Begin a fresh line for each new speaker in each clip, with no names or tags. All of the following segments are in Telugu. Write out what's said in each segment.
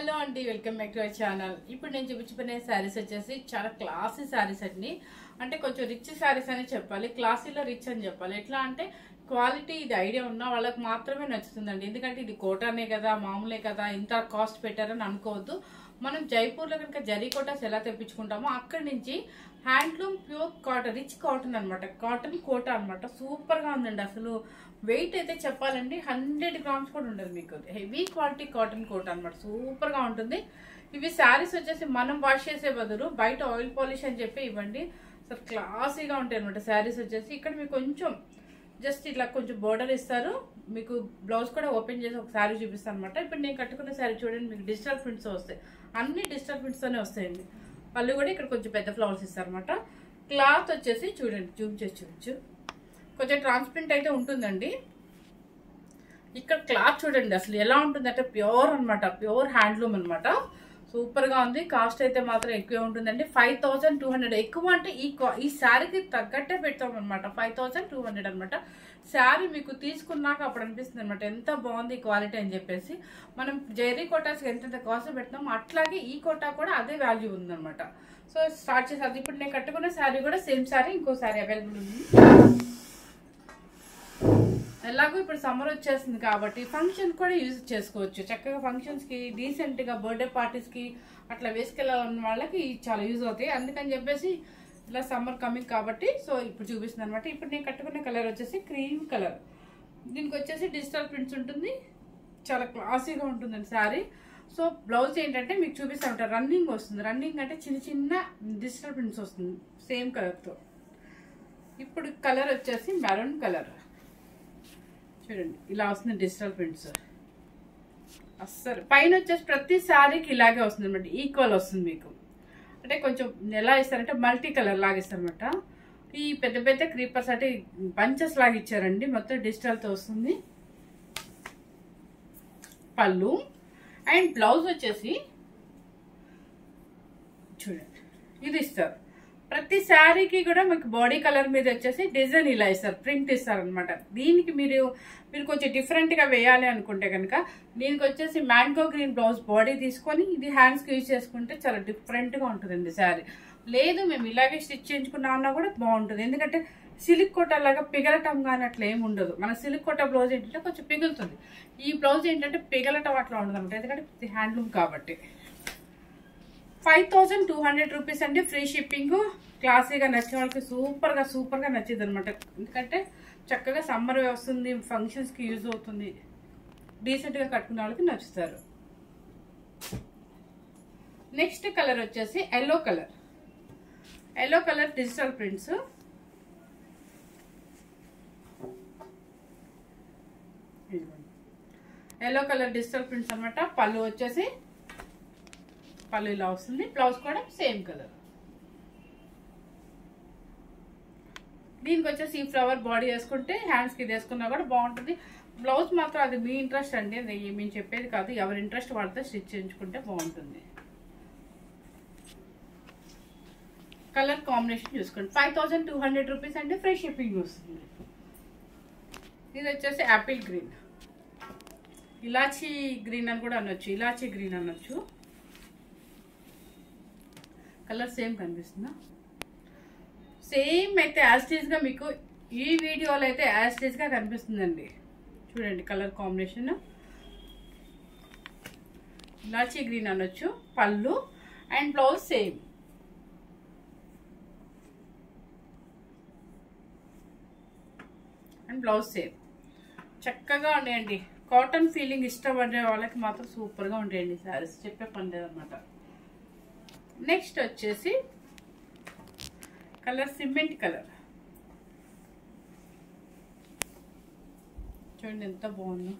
హలో అండి, welcome back to our channel. ఇప్పుడు నేను చూపించుకునే శారీస్ వచ్చేసి చాలా క్లాసీ శారీస్ అండి. అంటే కొంచెం రిచ్ శారీస్ అని చెప్పాలి, క్లాసీలో రిచ్ అని చెప్పాలి. ఎట్లా అంటే క్వాలిటీ ఇది ఐడియా ఉన్న వాళ్ళకి మాత్రమే నచ్చుతుందండి. ఎందుకంటే ఇది కోటానే కదా, మామూలే కదా, ఇంత కాస్ట్ పెట్టారని అనుకోవద్దు. మనం జైపూర్లో కనుక జరీ కోటాస్ ఎలా తెప్పించుకుంటామో అక్కడి నుంచి handloom pure cotton, rich cotton అనమాట, కాటన్ కోట అనమాట. సూపర్గా ఉందండి. అసలు వెయిట్ అయితే చెప్పాలండి 100 గ్రామ్స్ కూడా ఉండదు. మీకు హెవీ క్వాలిటీ కాటన్ కోట అనమాట, సూపర్గా ఉంటుంది. ఇవి శారీస్ వచ్చేసి మనం వాష్ చేసే బదులు బయట ఆయిల్ పాలిష్ అని చెప్పి ఇవ్వండి. అసలు క్లాసీగా ఉంటాయి అనమాట శారీస్ వచ్చేసి. ఇక్కడ మీకు కొంచెం జస్ట్ ఇట్లా కొంచెం బోర్డర్ ఇస్తారు. మీకు బ్లౌజ్ కూడా ఓపెన్ చేసి ఒక శారీ చూపిస్తాను అనమాట. ఇప్పుడు నేను కట్టుకున్న శారీ చూడండి, మీకు డిజిటల్ ప్రింట్స్ వస్తాయి, అన్ని డిజిటల్ ప్రింట్స్తోనే వస్తాయండి. పళ్ళు కూడా ఇక్కడ కొంచెం పెద్ద ఫ్లవర్స్ ఇస్తారు అనమాట. క్లాత్ వచ్చేసి చూడండి, జూమ్ చేసి చూపించు, కొంచెం ట్రాన్స్పరెంట్ అయితే ఉంటుందండి. ఇక్కడ క్లాత్ చూడండి అసలు ఎలా ఉంటుందంటే ప్యూర్ అనమాట, ప్యూర్ హ్యాండ్లూమ్ అనమాట. సూపర్గా ఉంది. కాస్ట్ అయితే మాత్రం ఎక్కువే ఉంటుందండి, 5200. ఎక్కువ అంటే ఈ శారీకి తగ్గట్టే పెడతాం అనమాట, 5200 అనమాట. శారీ మీకు తీసుకున్నాక అప్పుడు అనిపిస్తుంది అనమాట ఎంత బాగుంది క్వాలిటీ అని చెప్పేసి. మనం జెరీ కోటాస్కి ఎంత కాస్ట్ పెడతామో అట్లాగే ఈ కోటా కూడా అదే వాల్యూ ఉందన్నమాట. సో స్టార్ట్ చేసేది. ఇప్పుడు నేను కట్టుకున్న శారీ కూడా సేమ్ శారీ, ఇంకో శారీ అవైలబుల్ ఉంది. ఎలాగో ఇప్పుడు సమ్మర్ వచ్చేస్తుంది కాబట్టి ఫంక్షన్ కూడా యూజ్ చేసుకోవచ్చు చక్కగా. ఫంక్షన్స్కి డీసెంట్గా బర్త్డే పార్టీస్కి అట్లా వేసుకెళ్ళాలన్న వాళ్ళకి చాలా యూజ్ అవుతాయి. అందుకని చెప్పేసి ఇలా సమ్మర్ కమింగ్ కాబట్టి సో ఇప్పుడు చూపిస్తుంది అనమాట. ఇప్పుడు నేను కట్టుకున్న కలర్ వచ్చేసి క్రీమ్ కలర్. దీనికి వచ్చేసి డిజిటల్ ప్రింట్స్ ఉంటుంది, చాలా క్లాసీగా ఉంటుందండి శారీ. సో బ్లౌజ్ ఏంటంటే మీకు చూపిస్తూ ఉంటారు, రన్నింగ్ వస్తుంది. రన్నింగ్ అంటే చిన్న చిన్న డిజిటల్ ప్రింట్స్ వస్తుంది సేమ్ కలర్తో. ఇప్పుడు కలర్ వచ్చేసి మెరూన్ కలర్ చూడండి, ఇలా వస్తుంది డిజిటల్ ప్రింట్స్. అస్సలు పైన వచ్చేసి ప్రతి శారీకి ఇలాగే వస్తుంది అనమాట, ఈక్వల్ వస్తుంది మీకు. అంటే కొంచెం ఎలా ఇస్తారంటే మల్టీ కలర్ లాగా ఇస్తారనమాట. ఈ పెద్ద పెద్ద క్రీపర్స్ అంటే బంచెస్ లాగా ఇచ్చారండి, మొత్తం డిజిటల్తో వస్తుంది. పళ్ళు అండ్ బ్లౌజ్ వచ్చేసి చూడండి ఇది ఇస్తారు. ప్రతి శారీకి కూడా మీకు బాడీ కలర్ మీద వచ్చేసి డిజైన్ ఇలా ఇస్తారు, ప్రింట్ ఇస్తారు అనమాట. దీనికి మీరు కొంచెం డిఫరెంట్గా వేయాలి అనుకుంటే కనుక దీనికి వచ్చేసి మ్యాంగో గ్రీన్ బ్లౌజ్ బాడీ తీసుకొని ఇది హ్యాండ్స్కి యూజ్ చేసుకుంటే చాలా డిఫరెంట్గా ఉంటుందండి శారీ. లేదు మేము ఇలాగే స్టిచ్ చేయించుకున్నామన్నా కూడా బాగుంటుంది. ఎందుకంటే సిల్క్ కోట లాగా పిగలటం కానీ అట్లా ఏమి ఉండదు. మన సిల్క్ కోట బ్లౌజ్ ఏంటంటే కొంచెం పిగులుతుంది, ఈ బ్లౌజ్ ఏంటంటే పిగలటం అట్లా ఉండదు అనమాట, ఎందుకంటే ఇది హ్యాండ్లూమ్ కాబట్టి. 5200 రూపీస్ అండి, ఫ్రీ షిప్పింగ్. క్లాసీగా నచ్చిన వాళ్ళకి సూపర్గా నచ్చింది అనమాట. ఎందుకంటే చక్కగా సమ్మర్ వస్తుంది, ఫంక్షన్స్కి యూజ్ అవుతుంది, డీసెంట్గా కట్టుకునే వాళ్ళకి నచ్చుతారు. నెక్స్ట్ కలర్ వచ్చేసి yellow colour. Yellow colour digital prints. Yellow colour digital prints అనమాట. పళ్ళు వచ్చేసి పళ్ళు ఇలా వస్తుంది, బ్లౌజ్ కూడా సేమ్ కలర్. దీనికి వచ్చేసి ఈ ఫ్లవర్ బాడీ వేసుకుంటే హ్యాండ్స్కి వేసుకున్నా కూడా బాగుంటుంది. బ్లౌజ్ మాత్రం అది మీ ఇంట్రెస్ట్ అండి, అది మేము చెప్పేది కాదు. ఎవరి ఇంట్రెస్ట్ వాళ్ళతో స్టిచ్ చేయించుకుంటే బాగుంటుంది. కలర్ కాంబినేషన్ చూసుకోండి. 5200 రూపీస్ అంటే ఫ్రీ షిప్పింగ్ వస్తుంది. ఇది వచ్చేసి యాపిల్ గ్రీన్, ఇలాచీ గ్రీన్ అని కూడా అనొచ్చు, ఇలాచీ గ్రీన్ అనొచ్చు. కలర్ సేమ్ కనిపిస్తుందా? సేమ్ అయితే యాస్టీజ్గా మీకు ఈ వీడియోలో అయితే యాస్టీజ్గా కనిపిస్తుందండి. చూడండి కలర్ కాంబినేషన్, ఇలాచీ గ్రీన్ అనొచ్చు. పళ్ళు and blouse same. And blouse same. చక్కగా ఉండేయండి. కాటన్ ఫీలింగ్ ఇష్టపడే వాళ్ళకి మాత్రం సూపర్గా ఉండేయండి శారీస్, చెప్పే పని లేదన్నమాట. నెక్స్ట్ వచ్చేసి కలర్ సిమెంట్ కలర్. చూడండి ఎంత బాగుందో.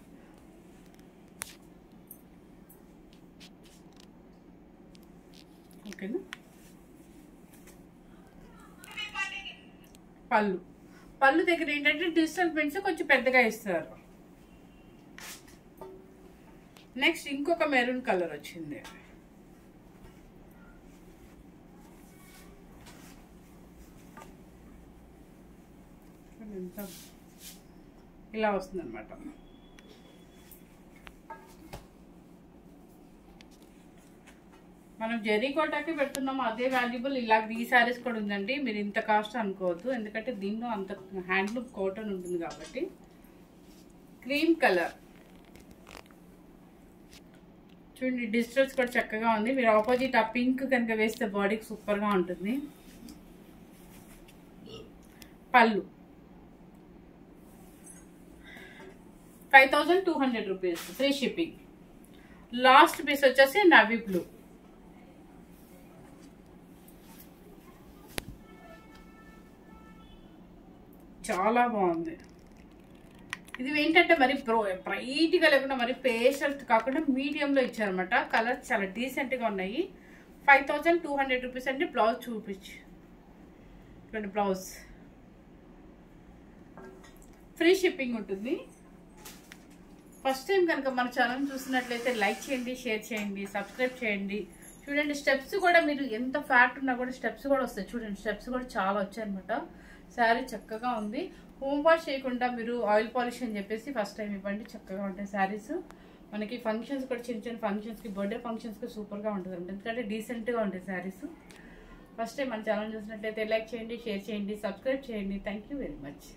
ఓకేనా? పళ్ళు దగ్గర ఏంటంటే డిజిటల్ ప్రింట్స్ కొంచెం పెద్దగా ఇస్తారు. నెక్స్ట్ ఇంకొక మెరూన్ కలర్ వచ్చింది. ఇలా వస్తుంది అనమాట. మనం జెరీ కోటాకి పెడుతున్నాము, అదే వాల్యుబుల్ ఇలా ఈ శారీస్ కూడా ఉందండి. మీరు ఇంత కాస్ట్ అనుకోవద్దు, ఎందుకంటే దీనిలో అంత హ్యాండ్లూమ్ కాటన్ ఉంటుంది కాబట్టి. క్రీమ్ కలర్ చూడండి, డిజిటల్స్ కూడా చక్కగా ఉంది. మీరు ఆపోజిట్ ఆ పింక్ కనుక వేస్తే బాడీకి సూపర్గా ఉంటుంది. పళ్ళు 5200 rupees, free shipping. Last piece వచ్చేసి నవీ బ్లూ. చాలా బాగుంది. ఇది ఏంటంటే మరి బ్రైట్గా లేకుండా మరి పేస్టల్ కాకుండా మీడియంలో ఇచ్చారనమాట. కలర్స్ చాలా డీసెంట్గా ఉన్నాయి. 5200 రూపీస్ అండి. బ్లౌజ్ చూపించు, చూడండి బ్లౌజ్ ఫ్రీ షిప్పింగ్ ఉంటుంది. ఫస్ట్ టైం కనుక మన ఛానల్ చూసినట్లయితే లైక్ చేయండి, షేర్ చేయండి, సబ్స్క్రైబ్ చేయండి. చూడండి స్టెప్స్ కూడా, మీరు ఎంత ఫ్యాట్ ఉన్నా కూడా స్టెప్స్ కూడా వస్తాయి. చూడండి స్టెప్స్ కూడా చాలా వచ్చాయి అనమాట. శారీ చక్కగా ఉంది. హోమ్ వాష్ చేయకుండా మీరు ఆయిల్ పాలిష్ అని చెప్పేసి ఫస్ట్ టైం ఇవ్వండి, చక్కగా ఉంటాయి శారీస్. మనకి ఫంక్షన్స్ కూడా, చిన్న చిన్న ఫంక్షన్స్కి, బర్త్డే ఫంక్షన్స్కి సూపర్గా ఉంటుంది అనమాట. ఎందుకంటే డీసెంట్గా ఉంటాయి శారీస్. ఫస్ట్ టైం మన ఛానల్ చూసినట్లయితే లైక్ చేయండి, షేర్ చేయండి, సబ్స్క్రైబ్ చేయండి. Thank you very much.